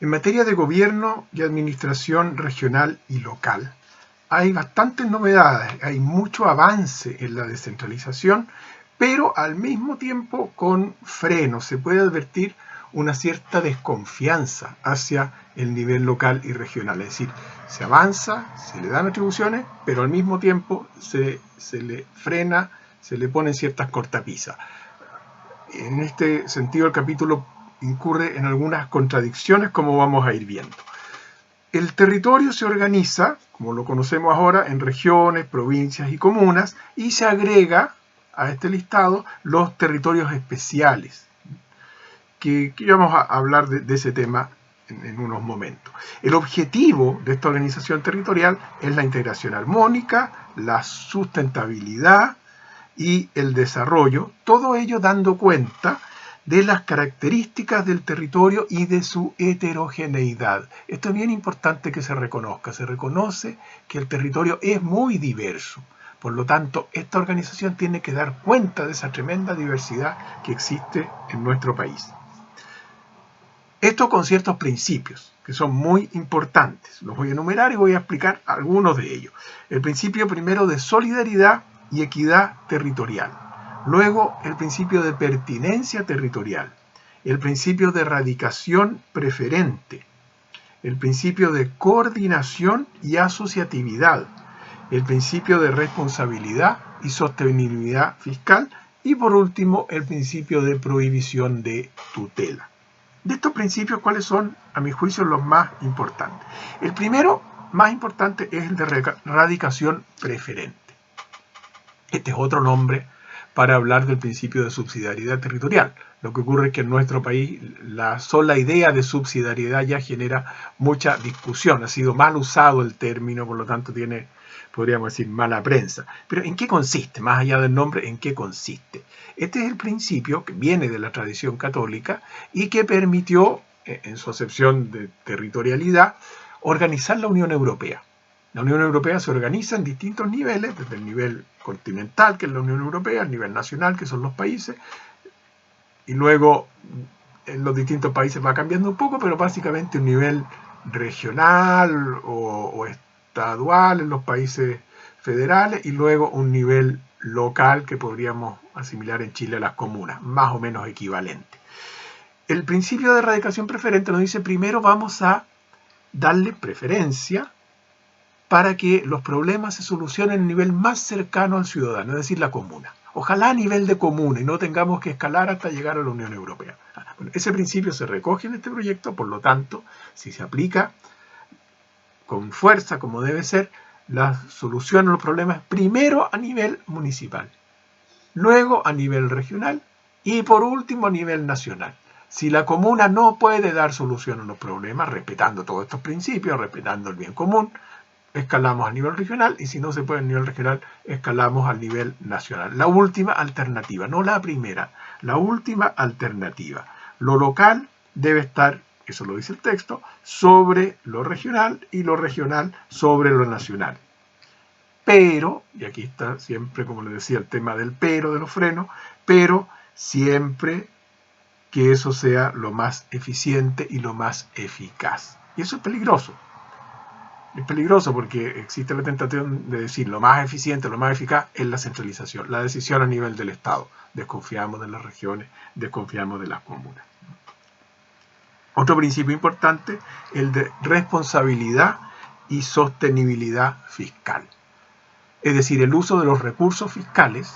En materia de gobierno y administración regional y local, hay bastantes novedades, hay mucho avance en la descentralización, pero al mismo tiempo con frenos. Se puede advertir una cierta desconfianza hacia el nivel local y regional. Es decir, se avanza, se le dan atribuciones, pero al mismo tiempo se le frena, se le ponen ciertas cortapisas. En este sentido, el capítulo incurre en algunas contradicciones, como vamos a ir viendo. El territorio se organiza, como lo conocemos ahora, en regiones, provincias y comunas, y se agrega a este listado los territorios especiales, que vamos a hablar de ese tema en unos momentos. El objetivo de esta organización territorial es la integración armónica, la sustentabilidad y el desarrollo, todo ello dando cuenta de las características del territorio y de su heterogeneidad. Esto es bien importante que se reconozca. Se reconoce que el territorio es muy diverso. Por lo tanto, esta organización tiene que dar cuenta de esa tremenda diversidad que existe en nuestro país. Esto con ciertos principios que son muy importantes. Los voy a enumerar y voy a explicar algunos de ellos. El principio primero de solidaridad y equidad territorial. Luego, el principio de pertinencia territorial. El principio de radicación preferente. El principio de coordinación y asociatividad. El principio de responsabilidad y sostenibilidad fiscal. Y por último, el principio de prohibición de tutela. De estos principios, ¿cuáles son, a mi juicio, los más importantes? El primero, más importante, es el de radicación preferente. Este es otro nombre para hablar del principio de subsidiariedad territorial. Lo que ocurre es que en nuestro país la sola idea de subsidiariedad ya genera mucha discusión. Ha sido mal usado el término, por lo tanto tiene, podríamos decir, mala prensa. Pero ¿en qué consiste? Más allá del nombre, ¿en qué consiste? Este es el principio que viene de la tradición católica y que permitió, en su acepción de territorialidad, organizar la Unión Europea. La Unión Europea se organiza en distintos niveles, desde el nivel continental, que es la Unión Europea, el nivel nacional, que son los países, y luego en los distintos países va cambiando un poco, pero básicamente un nivel regional o estadual en los países federales, y luego un nivel local que podríamos asimilar en Chile a las comunas, más o menos equivalente. El principio de erradicación preferente nos dice primero vamos a darle preferencia para que los problemas se solucionen a nivel más cercano al ciudadano, es decir, la comuna. Ojalá a nivel de comuna y no tengamos que escalar hasta llegar a la Unión Europea. Bueno, ese principio se recoge en este proyecto, por lo tanto, si se aplica con fuerza como debe ser, la solución a los problemas primero a nivel municipal, luego a nivel regional y por último a nivel nacional. Si la comuna no puede dar solución a los problemas, respetando todos estos principios, respetando el bien común, escalamos a nivel regional, y si no se puede a nivel regional, escalamos al nivel nacional. La última alternativa, no la primera, la última alternativa. Lo local debe estar, eso lo dice el texto, sobre lo regional y lo regional sobre lo nacional. Pero, y aquí está siempre, como les decía, el tema del pero, de los frenos, pero siempre que eso sea lo más eficiente y lo más eficaz. Y eso es peligroso. Es peligroso porque existe la tentación de decir lo más eficiente, lo más eficaz es la centralización, la decisión a nivel del Estado. Desconfiamos de las regiones, desconfiamos de las comunas. Otro principio importante, el de responsabilidad y sostenibilidad fiscal. Es decir, el uso de los recursos fiscales,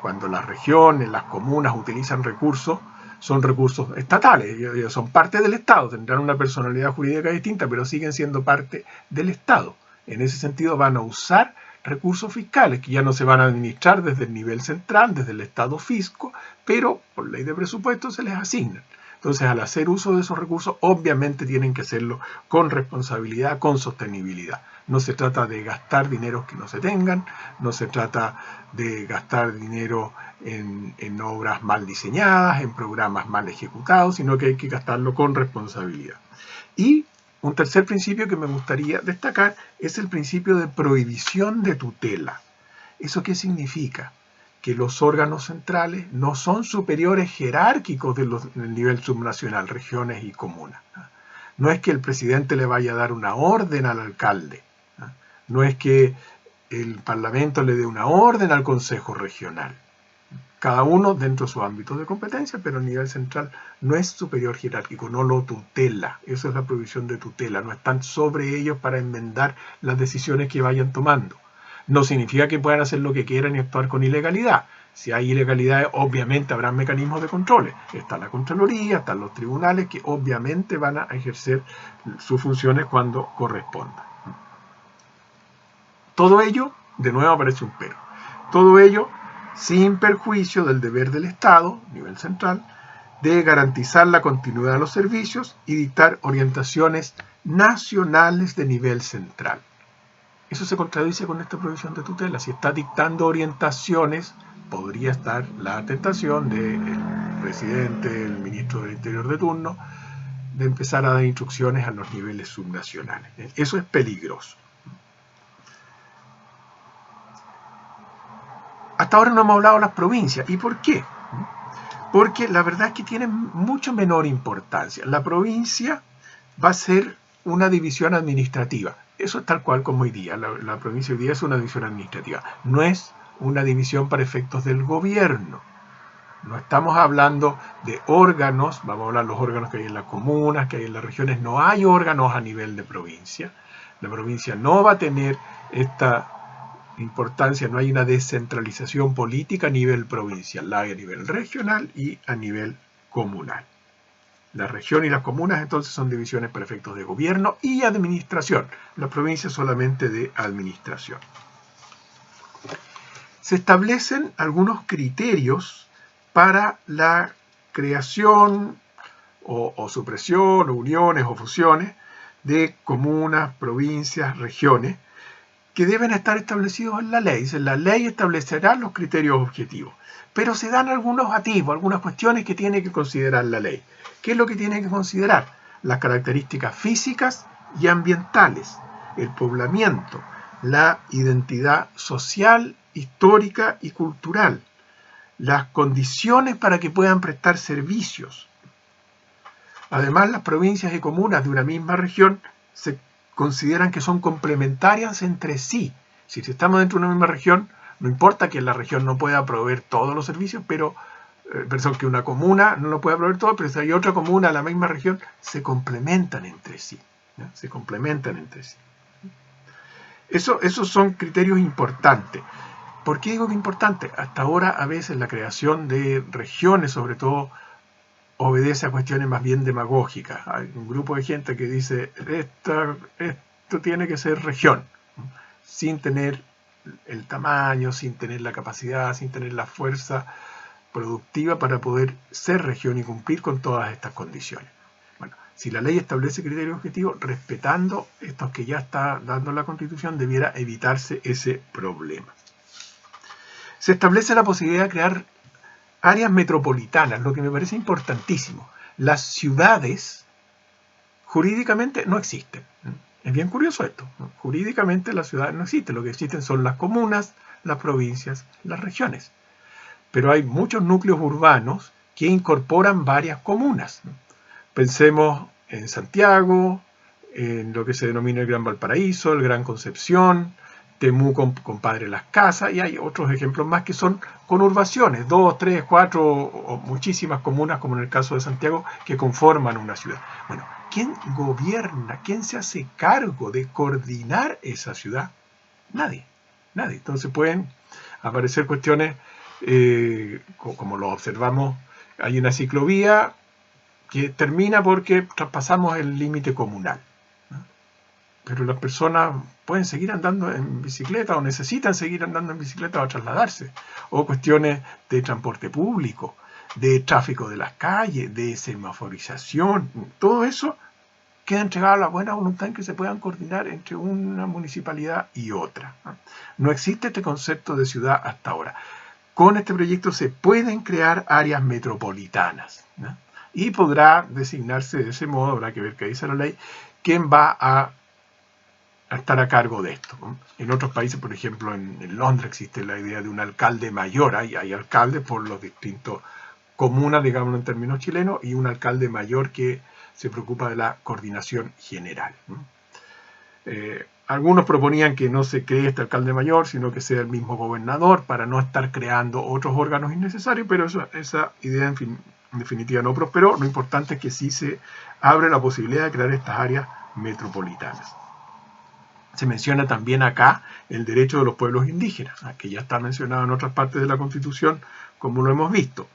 cuando las regiones, las comunas utilizan recursos, son recursos estatales, ellos son parte del Estado, tendrán una personalidad jurídica distinta, pero siguen siendo parte del Estado. En ese sentido van a usar recursos fiscales que ya no se van a administrar desde el nivel central, desde el Estado fisco, pero por ley de presupuesto se les asignan. Entonces, al hacer uso de esos recursos, obviamente tienen que hacerlo con responsabilidad, con sostenibilidad. No se trata de gastar dinero que no se tengan, no se trata de gastar dinero en obras mal diseñadas, en programas mal ejecutados, sino que hay que gastarlo con responsabilidad. Y un tercer principio que me gustaría destacar es el principio de prohibición de tutela. ¿Eso qué significa? Que los órganos centrales no son superiores jerárquicos del nivel subnacional, regiones y comunas. No es que el presidente le vaya a dar una orden al alcalde, ¿no? No es que el Parlamento le dé una orden al Consejo Regional. Cada uno dentro de su ámbito de competencia, pero a nivel central no es superior jerárquico, no lo tutela. Esa es la prohibición de tutela. No están sobre ellos para enmendar las decisiones que vayan tomando. No significa que puedan hacer lo que quieran y actuar con ilegalidad. Si hay ilegalidades, obviamente habrá mecanismos de controles. Está la Contraloría, están los tribunales que obviamente van a ejercer sus funciones cuando corresponda. Todo ello, de nuevo aparece un pero, todo ello sin perjuicio del deber del Estado, a nivel central, de garantizar la continuidad de los servicios y dictar orientaciones nacionales de nivel central. Eso se contradice con esta prohibición de tutela. Si está dictando orientaciones, podría estar la tentación del presidente, el ministro del Interior de turno, de empezar a dar instrucciones a los niveles subnacionales. Eso es peligroso. Hasta ahora no hemos hablado de las provincias. ¿Y por qué? Porque la verdad es que tienen mucho menor importancia. La provincia va a ser una división administrativa. Eso es tal cual como hoy día. La provincia hoy día es una división administrativa. No es una división para efectos del gobierno. No estamos hablando de órganos, vamos a hablar de los órganos que hay en las comunas, que hay en las regiones. No hay órganos a nivel de provincia. La provincia no va a tener esta importancia, no hay una descentralización política a nivel provincial, la hay a nivel regional y a nivel comunal. La región y las comunas entonces son divisiones para efectos de gobierno y administración, la provincia solamente de administración. Se establecen algunos criterios para la creación o supresión, o uniones o fusiones de comunas, provincias, regiones, que deben estar establecidos en la ley. La ley establecerá los criterios objetivos, pero se dan algunos atisbos, algunas cuestiones que tiene que considerar la ley. ¿Qué es lo que tiene que considerar? Las características físicas y ambientales, el poblamiento, la identidad social, histórica y cultural, las condiciones para que puedan prestar servicios. Además, las provincias y comunas de una misma región se consideran que son complementarias entre sí. Si estamos dentro de una misma región, no importa que la región no pueda proveer todos los servicios, pero que una comuna no lo pueda proveer todo, pero si hay otra comuna en la misma región, se complementan entre sí. ¿no? Se complementan entre sí. Esos son criterios importantes. ¿Por qué digo que importante? Hasta ahora a veces la creación de regiones, sobre todo, obedece a cuestiones más bien demagógicas. Hay un grupo de gente que dice esto tiene que ser región, sin tener el tamaño, sin tener la capacidad, sin tener la fuerza productiva para poder ser región y cumplir con todas estas condiciones. Bueno, si la ley establece criterios objetivos, respetando estos que ya está dando la Constitución, debiera evitarse ese problema. Se establece la posibilidad de crear áreas metropolitanas, lo que me parece importantísimo. Las ciudades jurídicamente no existen. Es bien curioso esto. Jurídicamente las ciudades no existen. Lo que existen son las comunas, las provincias, las regiones. Pero hay muchos núcleos urbanos que incorporan varias comunas. Pensemos en Santiago, en lo que se denomina el Gran Valparaíso, el Gran Concepción, Temuco, Compadre Las Casas, y hay otros ejemplos más que son conurbaciones, 2, 3, 4 o muchísimas comunas, como en el caso de Santiago, que conforman una ciudad. Bueno, ¿quién gobierna? ¿Quién se hace cargo de coordinar esa ciudad? Nadie. Entonces pueden aparecer cuestiones, como lo observamos, hay una ciclovía que termina porque traspasamos el límite comunal. Pero las personas pueden seguir andando en bicicleta o necesitan seguir andando en bicicleta para trasladarse. O cuestiones de transporte público, de tráfico de las calles, de semaforización. Todo eso queda entregado a la buena voluntad en que se puedan coordinar entre una municipalidad y otra. No existe este concepto de ciudad hasta ahora. Con este proyecto se pueden crear áreas metropolitanas, ¿no? Y podrá designarse de ese modo, habrá que ver qué dice la ley, quién va a estar a cargo de esto. En otros países, por ejemplo, en Londres existe la idea de un alcalde mayor. Hay alcaldes por los distintos comunas, digámoslo en términos chilenos, y un alcalde mayor que se preocupa de la coordinación general. Algunos proponían que no se cree este alcalde mayor, sino que sea el mismo gobernador para no estar creando otros órganos innecesarios, pero esa idea en definitiva no prosperó. Lo importante es que sí se abre la posibilidad de crear estas áreas metropolitanas. Se menciona también acá el derecho de los pueblos indígenas, que ya está mencionado en otras partes de la Constitución, como lo hemos visto.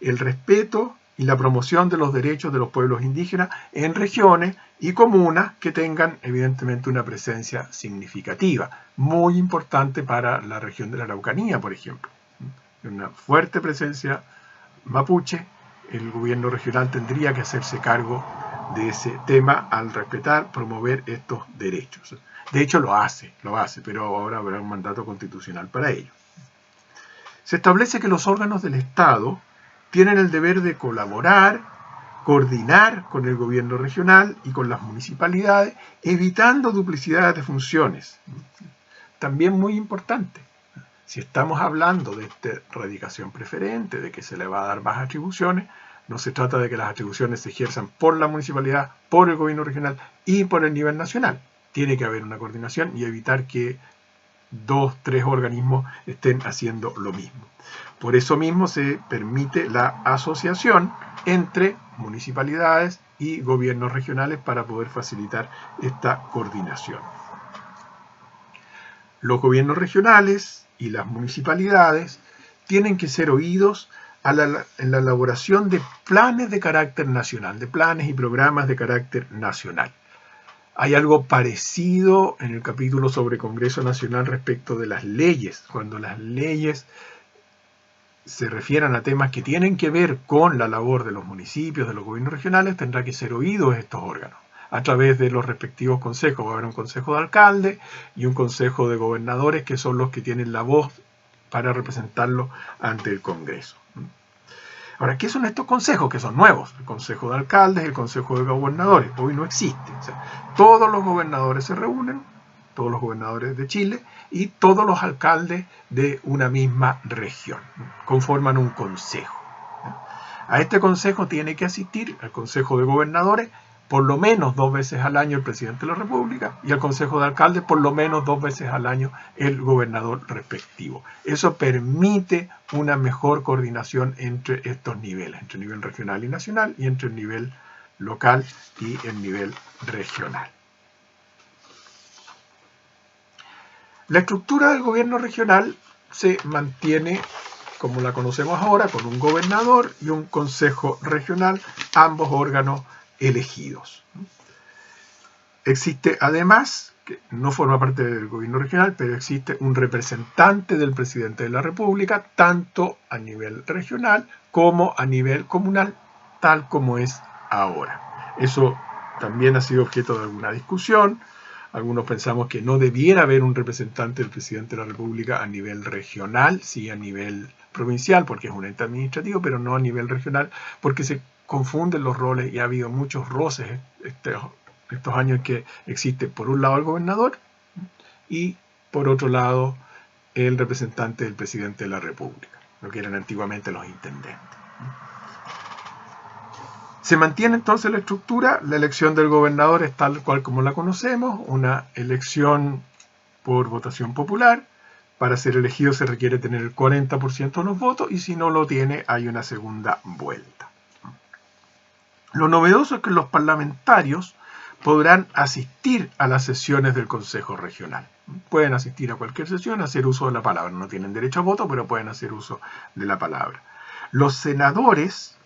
El respeto y la promoción de los derechos de los pueblos indígenas en regiones y comunas que tengan evidentemente una presencia significativa, muy importante para la región de la Araucanía, por ejemplo. Una fuerte presencia mapuche, el gobierno regional tendría que hacerse cargo de ese tema al respetar, promover estos derechos. De hecho lo hace, pero ahora habrá un mandato constitucional para ello. Se establece que los órganos del Estado tienen el deber de colaborar, coordinar con el gobierno regional y con las municipalidades, evitando duplicidades de funciones. También muy importante, si estamos hablando de esta radicación preferente, de que se le va a dar más atribuciones, no se trata de que las atribuciones se ejerzan por la municipalidad, por el gobierno regional y por el nivel nacional. Tiene que haber una coordinación y evitar que 2, 3 organismos estén haciendo lo mismo. Por eso mismo se permite la asociación entre municipalidades y gobiernos regionales para poder facilitar esta coordinación. Los gobiernos regionales y las municipalidades tienen que ser oídos en la elaboración de planes de carácter nacional, de planes y programas de carácter nacional. Hay algo parecido en el capítulo sobre Congreso Nacional respecto de las leyes. Cuando las leyes se refieran a temas que tienen que ver con la labor de los municipios, de los gobiernos regionales, tendrá que ser oídos estos órganos a través de los respectivos consejos. Va a haber un consejo de alcaldes y un consejo de gobernadores que son los que tienen la voz para representarlo ante el Congreso. Ahora, ¿qué son estos consejos? Que son nuevos. El consejo de alcaldes, el consejo de gobernadores. Hoy no existe. O sea, todos los gobernadores se reúnen, todos los gobernadores de Chile y todos los alcaldes de una misma región. Conforman un consejo. A este consejo tiene que asistir el consejo de gobernadores por lo menos 2 veces al año el presidente de la República y al consejo de alcaldes por lo menos 2 veces al año el gobernador respectivo. Eso permite una mejor coordinación entre estos niveles, entre el nivel regional y nacional y entre el nivel local y el nivel regional. La estructura del gobierno regional se mantiene como la conocemos ahora, con un gobernador y un consejo regional, ambos órganos elegidos. Existe además, que no forma parte del gobierno regional, pero existe un representante del presidente de la República, tanto a nivel regional como a nivel comunal, tal como es ahora. Eso también ha sido objeto de alguna discusión. Algunos pensamos que no debiera haber un representante del presidente de la República a nivel regional, sí a nivel provincial, porque es un ente administrativo, pero no a nivel regional, porque se confunden los roles y ha habido muchos roces estos años que existe por un lado el gobernador y por otro lado el representante del presidente de la República, lo que eran antiguamente los intendentes. Se mantiene entonces la estructura, la elección del gobernador es tal cual como la conocemos, una elección por votación popular. Para ser elegido se requiere tener el 40% de los votos y si no lo tiene hay una segunda vuelta. Lo novedoso es que los parlamentarios podrán asistir a las sesiones del Consejo Regional. Pueden asistir a cualquier sesión, hacer uso de la palabra. No tienen derecho a voto, pero pueden hacer uso de la palabra. Los senadores,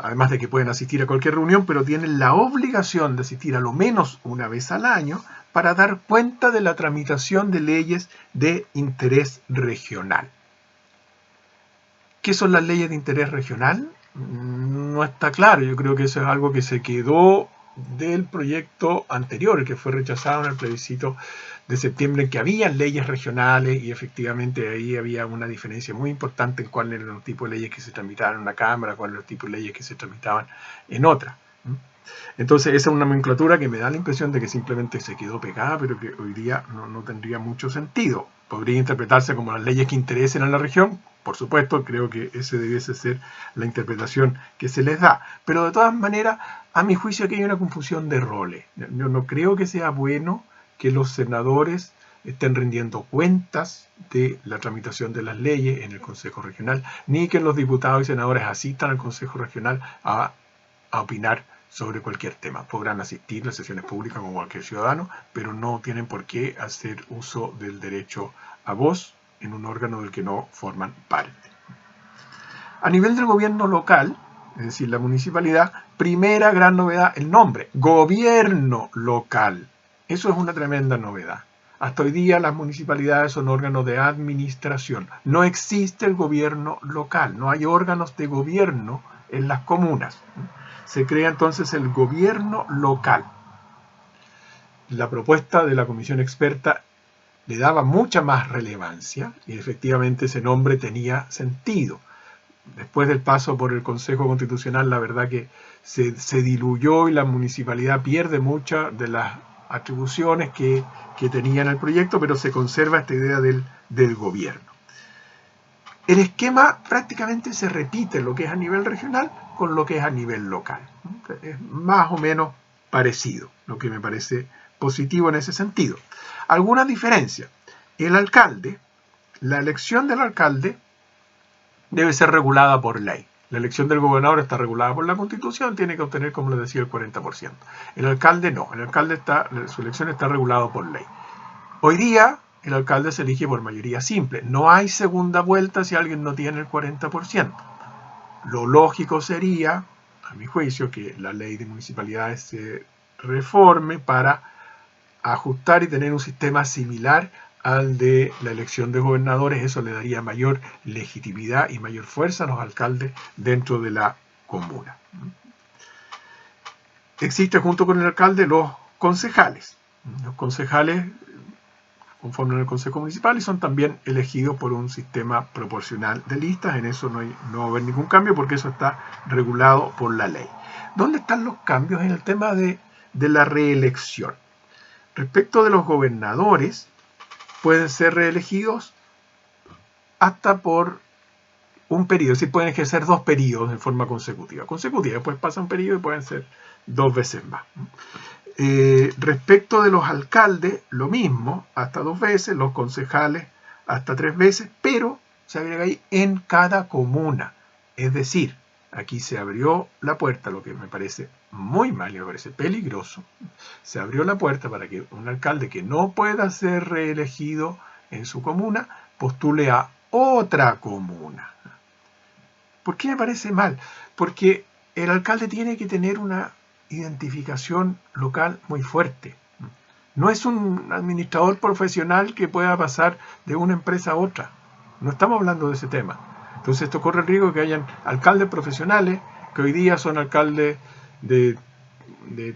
además de que pueden asistir a cualquier reunión, pero tienen la obligación de asistir a lo menos una vez al año para dar cuenta de la tramitación de leyes de interés regional. ¿Qué son las leyes de interés regional? No está claro. Yo creo que eso es algo que se quedó del proyecto anterior, el que fue rechazado en el plebiscito de septiembre, en que había leyes regionales y efectivamente ahí había una diferencia muy importante en cuáles eran los tipos de leyes que se tramitaban en una cámara, cuáles eran los tipos de leyes que se tramitaban en otra. Entonces esa es una nomenclatura que me da la impresión de que simplemente se quedó pegada, pero que hoy día no tendría mucho sentido. Podría interpretarse como las leyes que interesen a la región. Por supuesto, creo que esa debiese ser la interpretación que se les da. Pero de todas maneras, a mi juicio aquí hay una confusión de roles. Yo no creo que sea bueno que los senadores estén rindiendo cuentas de la tramitación de las leyes en el Consejo Regional, ni que los diputados y senadores asistan al Consejo Regional a opinar sobre cualquier tema. Podrán asistir a sesiones públicas como cualquier ciudadano, pero no tienen por qué hacer uso del derecho a voz en un órgano del que no forman parte. A nivel del gobierno local, es decir, la municipalidad, primera gran novedad, el nombre, gobierno local. Eso es una tremenda novedad. Hasta hoy día las municipalidades son órganos de administración. No existe el gobierno local, no hay órganos de gobierno en las comunas. Se crea entonces el gobierno local. La propuesta de la comisión experta le daba mucha más relevancia y efectivamente ese nombre tenía sentido. Después del paso por el Consejo Constitucional, la verdad que se diluyó y la municipalidad pierde muchas de las atribuciones que tenía en el proyecto, pero se conserva esta idea del gobierno. El esquema prácticamente se repite lo que es a nivel regional con lo que es a nivel local. Es más o menos parecido, lo que me parece positivo en ese sentido. Algunas diferencias. El alcalde, la elección del alcalde debe ser regulada por ley. La elección del gobernador está regulada por la Constitución, tiene que obtener, como les decía, el 40%. El alcalde no, el alcalde su elección está regulada por ley. Hoy día el alcalde se elige por mayoría simple. No hay segunda vuelta si alguien no tiene el 40%. Lo lógico sería, a mi juicio, que la ley de municipalidades se reforme para ajustar y tener un sistema similar al de la elección de gobernadores. Eso le daría mayor legitimidad y mayor fuerza a los alcaldes dentro de la comuna. Existen junto con el alcalde los concejales. Los concejales conforman el Consejo Municipal y son también elegidos por un sistema proporcional de listas. En eso no va a haber ningún cambio porque eso está regulado por la ley. ¿Dónde están los cambios en el tema de la reelección? Respecto de los gobernadores, pueden ser reelegidos hasta por un periodo, es decir, pueden ejercer 2 periodos en forma consecutiva. Después pasa un periodo y pueden ser 2 veces más. Respecto de los alcaldes, lo mismo, hasta 2 veces, los concejales hasta 3 veces, pero se agrega ahí en cada comuna. Es decir, aquí se abrió la puerta, lo que me parece muy mal y me parece peligroso. Se abrió la puerta para que un alcalde que no pueda ser reelegido en su comuna postule a otra comuna. ¿Por qué me parece mal? Porque el alcalde tiene que tener una identificación local muy fuerte. No es un administrador profesional que pueda pasar de una empresa a otra. No estamos hablando de ese tema. Entonces esto corre el riesgo de que hayan alcaldes profesionales que hoy día son alcaldes de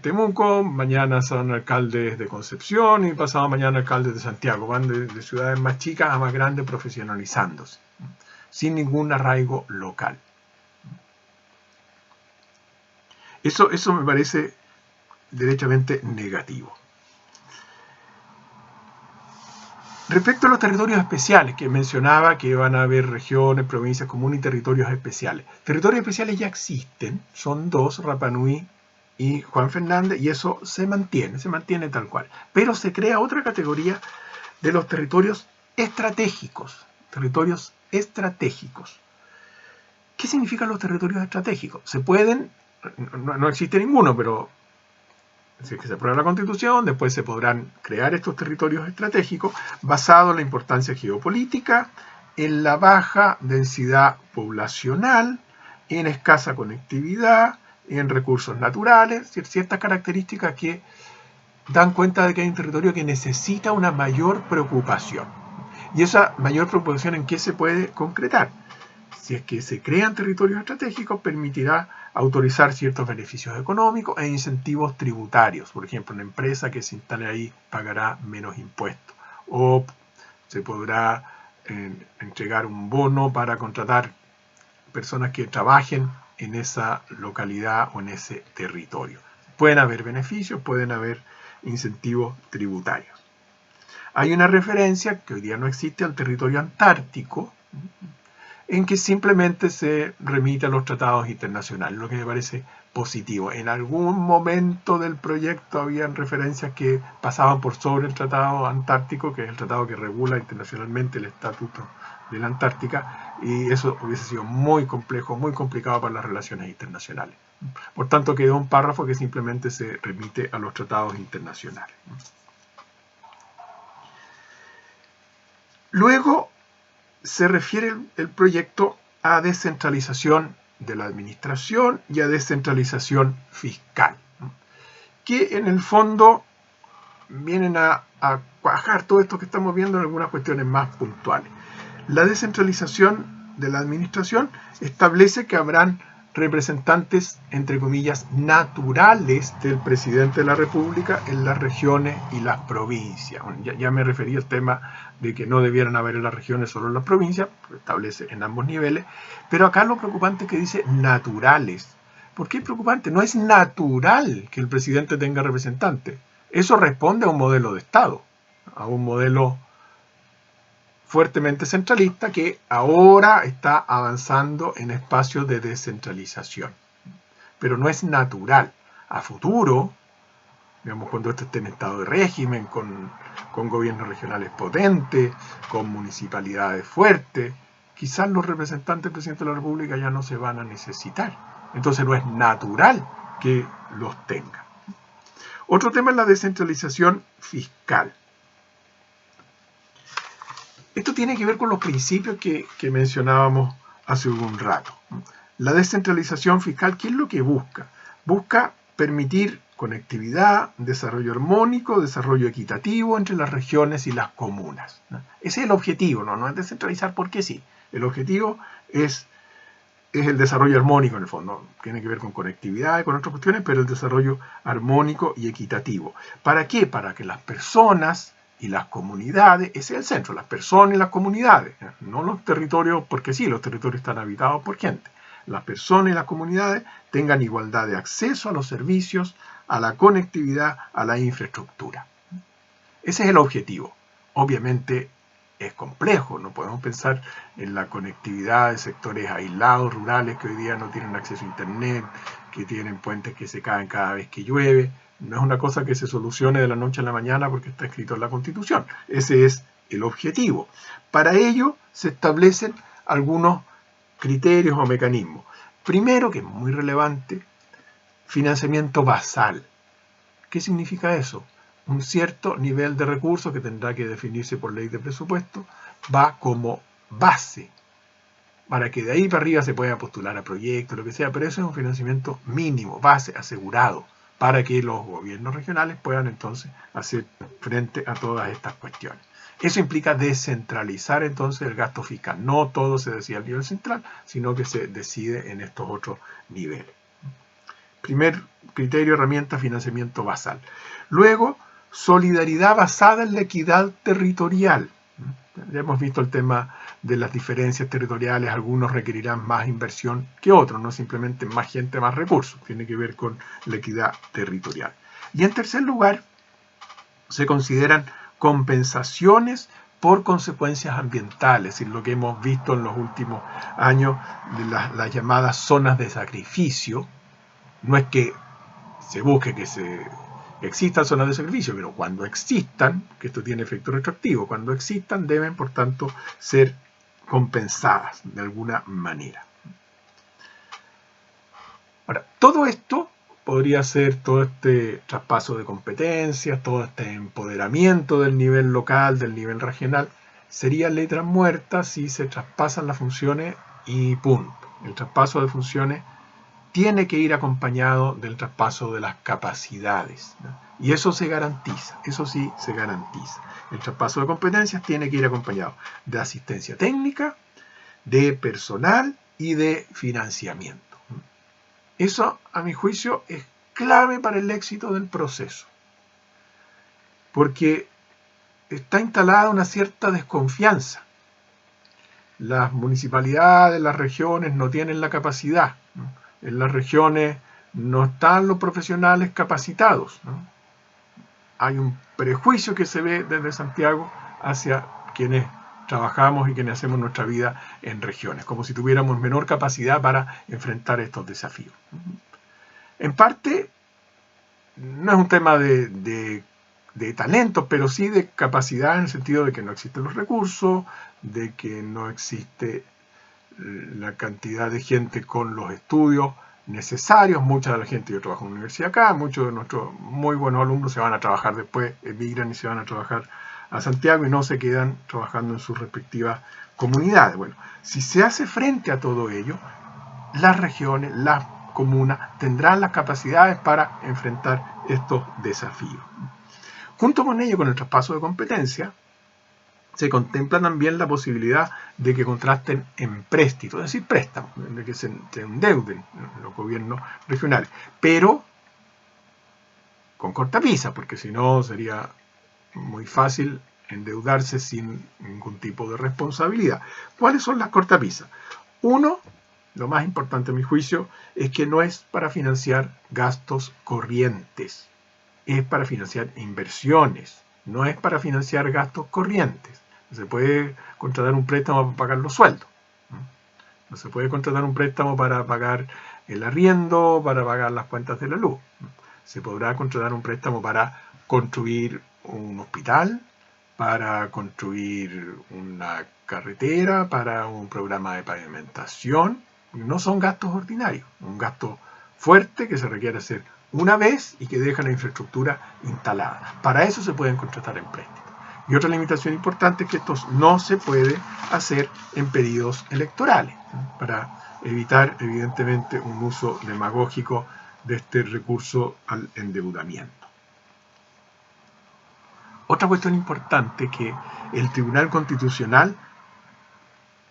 Temuco, mañana son alcaldes de Concepción y pasado mañana alcaldes de Santiago. Van de ciudades más chicas a más grandes profesionalizándose, sin ningún arraigo local. Eso me parece derechamente negativo. Respecto a los territorios especiales, que mencionaba que van a haber regiones, provincias, comunas y territorios especiales. Territorios especiales ya existen, son 2, Rapa Nui y Juan Fernández, y eso se mantiene tal cual. Pero se crea otra categoría de los territorios estratégicos. Territorios estratégicos. ¿Qué significan los territorios estratégicos? Se pueden, no existe ninguno, pero si es que se aprueba la Constitución, después se podrán crear estos territorios estratégicos basados en la importancia geopolítica, en la baja densidad poblacional, en escasa conectividad, en recursos naturales, ciertas características que dan cuenta de que hay un territorio que necesita una mayor preocupación. ¿Y esa mayor preocupación en qué se puede concretar? Si es que se crean territorios estratégicos, permitirá autorizar ciertos beneficios económicos e incentivos tributarios. Por ejemplo, una empresa que se instale ahí pagará menos impuestos. O se podrá entregar un bono para contratar personas que trabajen en esa localidad o en ese territorio. Pueden haber beneficios, pueden haber incentivos tributarios. Hay una referencia que hoy día no existe al territorio antártico, en que simplemente se remite a los tratados internacionales, lo que me parece positivo. En algún momento del proyecto habían referencias que pasaban por sobre el tratado antártico, que es el tratado que regula internacionalmente el estatuto de la Antártica, y eso hubiese sido muy complejo, muy complicado para las relaciones internacionales. Por tanto, quedó un párrafo que simplemente se remite a los tratados internacionales. Luego se refiere el proyecto a descentralización de la administración y a descentralización fiscal, que en el fondo vienen a cuajar todo esto que estamos viendo en algunas cuestiones más puntuales. La descentralización de la administración establece que habrán representantes, entre comillas, naturales del presidente de la República en las regiones y las provincias. Bueno, ya me referí al tema de que no debieran haber en las regiones, solo en las provincias, establece en ambos niveles, pero acá lo preocupante es que dice naturales. ¿Por qué es preocupante? No es natural que el presidente tenga representantes. Eso responde a un modelo de Estado, a un modelo fuertemente centralista que ahora está avanzando en espacios de descentralización. Pero no es natural. A futuro, digamos, cuando esto esté en estado de régimen, con gobiernos regionales potentes, con municipalidades fuertes, quizás los representantes del presidente de la República ya no se van a necesitar. Entonces no es natural que los tenga. Otro tema es la descentralización fiscal. Esto tiene que ver con los principios que mencionábamos hace un rato. La descentralización fiscal, ¿qué es lo que busca? Busca permitir conectividad, desarrollo armónico, desarrollo equitativo entre las regiones y las comunas. Ese es el objetivo, no es descentralizar porque sí. El objetivo es el desarrollo armónico en el fondo. Tiene que ver con conectividad y con otras cuestiones, pero el desarrollo armónico y equitativo. ¿Para qué? Para que las personas y las comunidades, ese es el centro, las personas y las comunidades, no los territorios, porque sí, los territorios están habitados por gente. Las personas y las comunidades tengan igualdad de acceso a los servicios, a la conectividad, a la infraestructura. Ese es el objetivo. Obviamente es complejo, no podemos pensar en la conectividad de sectores aislados, rurales, que hoy día no tienen acceso a internet, que tienen puentes que se caen cada vez que llueve. No es una cosa que se solucione de la noche a la mañana porque está escrito en la Constitución. Ese es el objetivo. Para ello se establecen algunos criterios o mecanismos. Primero, que es muy relevante, financiamiento basal. ¿Qué significa eso? Un cierto nivel de recursos que tendrá que definirse por ley de presupuesto va como base para que de ahí para arriba se pueda postular a proyectos, lo que sea, pero eso es un financiamiento mínimo, base, asegurado, para que los gobiernos regionales puedan entonces hacer frente a todas estas cuestiones. Eso implica descentralizar entonces el gasto fiscal. No todo se decide al nivel central, sino que se decide en estos otros niveles. Primer criterio, herramienta, financiamiento basal. Luego, solidaridad basada en la equidad territorial. Ya hemos visto el tema de las diferencias territoriales, algunos requerirán más inversión que otros, no simplemente más gente, más recursos, tiene que ver con la equidad territorial. Y en tercer lugar, se consideran compensaciones por consecuencias ambientales, es decir, lo que hemos visto en los últimos años de las llamadas zonas de sacrificio. No es que se busque que existan zonas de sacrificio, pero cuando existan, que esto tiene efecto retroactivo, cuando existan deben, por tanto, ser compensadas de alguna manera. Ahora, todo esto podría ser todo este traspaso de competencias, todo este empoderamiento del nivel local, del nivel regional, sería letra muerta si se traspasan las funciones y punto. El traspaso de funciones tiene que ir acompañado del traspaso de las capacidades, ¿no? Y eso se garantiza, eso sí se garantiza. El traspaso de competencias tiene que ir acompañado de asistencia técnica, de personal y de financiamiento. Eso, a mi juicio, es clave para el éxito del proceso, porque está instalada una cierta desconfianza. Las municipalidades, las regiones no tienen la capacidad, ¿no? En las regiones no están los profesionales capacitados, ¿no? Hay un prejuicio que se ve desde Santiago hacia quienes trabajamos y quienes hacemos nuestra vida en regiones, como si tuviéramos menor capacidad para enfrentar estos desafíos. En parte, no es un tema de talentos, pero sí de capacidad en el sentido de que no existen los recursos, de que no existe la cantidad de gente con los estudios necesarios. Mucha de la gente, yo trabajo en una universidad acá, muchos de nuestros muy buenos alumnos se van a trabajar después, emigran y se van a trabajar a Santiago y no se quedan trabajando en sus respectivas comunidades. Bueno, si se hace frente a todo ello, las regiones, las comunas tendrán las capacidades para enfrentar estos desafíos. Junto con ello, con el traspaso de competencia, se contempla también la posibilidad de que contrasten empréstitos, es decir, préstamos, de que se endeuden los gobiernos regionales, pero con cortapisa, porque si no sería muy fácil endeudarse sin ningún tipo de responsabilidad. ¿Cuáles son las cortapisas? Uno, lo más importante a mi juicio, es que no es para financiar gastos corrientes, es para financiar inversiones, no es para financiar gastos corrientes. No se puede contratar un préstamo para pagar los sueldos. No se puede contratar un préstamo para pagar el arriendo, para pagar las cuentas de la luz. Se podrá contratar un préstamo para construir un hospital, para construir una carretera, para un programa de pavimentación. No son gastos ordinarios, un gasto fuerte que se requiere hacer una vez y que deja la infraestructura instalada. Para eso se pueden contratar empréstitos. Y otra limitación importante es que esto no se puede hacer en periodos electorales, ¿no? Para evitar, evidentemente, un uso demagógico de este recurso al endeudamiento. Otra cuestión importante que el Tribunal Constitucional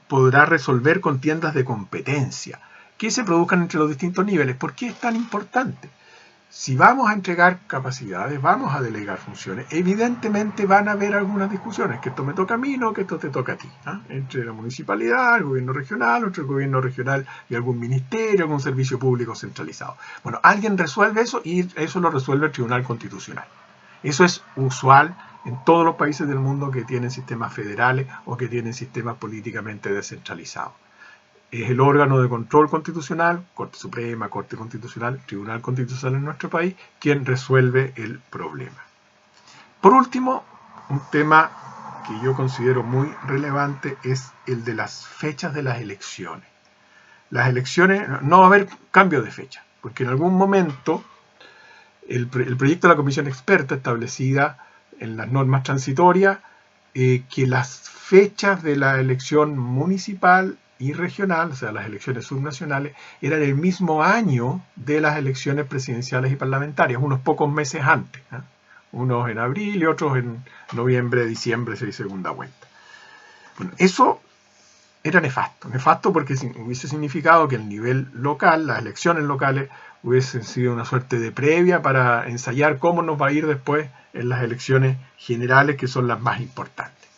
podrá resolver contiendas de competencia que se produzcan entre los distintos niveles. ¿Por qué es tan importante? Si vamos a entregar capacidades, vamos a delegar funciones, evidentemente van a haber algunas discusiones, que esto me toca a mí, no que esto te toca a ti, ¿eh? Entre la municipalidad, el gobierno regional, entre el gobierno regional y algún ministerio, algún servicio público centralizado. Bueno, alguien resuelve eso y eso lo resuelve el Tribunal Constitucional. Eso es usual en todos los países del mundo que tienen sistemas federales o que tienen sistemas políticamente descentralizados. Es el órgano de control constitucional, Corte Suprema, Corte Constitucional, Tribunal Constitucional en nuestro país, quien resuelve el problema. Por último, un tema que yo considero muy relevante es el de las fechas de las elecciones. Las elecciones, no va a haber cambio de fecha, porque en algún momento el proyecto de la comisión experta establecida en las normas transitorias que las fechas de la elección municipal y regional, o sea, las elecciones subnacionales, eran el mismo año de las elecciones presidenciales y parlamentarias, unos pocos meses antes, ¿eh? Unos en abril y otros en noviembre, diciembre, se hizo segunda vuelta. Bueno, eso era nefasto porque hubiese significado que el nivel local, las elecciones locales, hubiesen sido una suerte de previa para ensayar cómo nos va a ir después en las elecciones generales, que son las más importantes.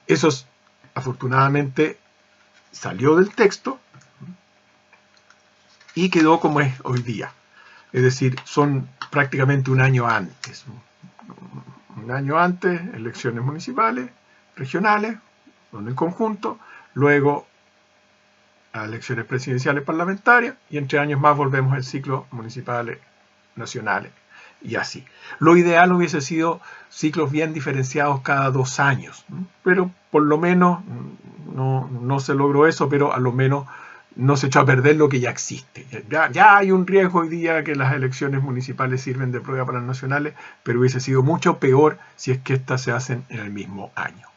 Eso afortunadamente salió del texto y quedó como es hoy día. Es decir, son prácticamente un año antes. Un año antes, elecciones municipales, regionales, son en conjunto, luego a elecciones presidenciales parlamentarias y entre años más volvemos al ciclo municipales, nacionales y así. Lo ideal hubiese sido ciclos bien diferenciados cada 2 años, ¿no? Pero por lo menos no se logró eso, pero a lo menos no se echó a perder lo que ya existe. Ya hay un riesgo hoy día que las elecciones municipales sirven de prueba para las nacionales, pero hubiese sido mucho peor si es que estas se hacen en el mismo año.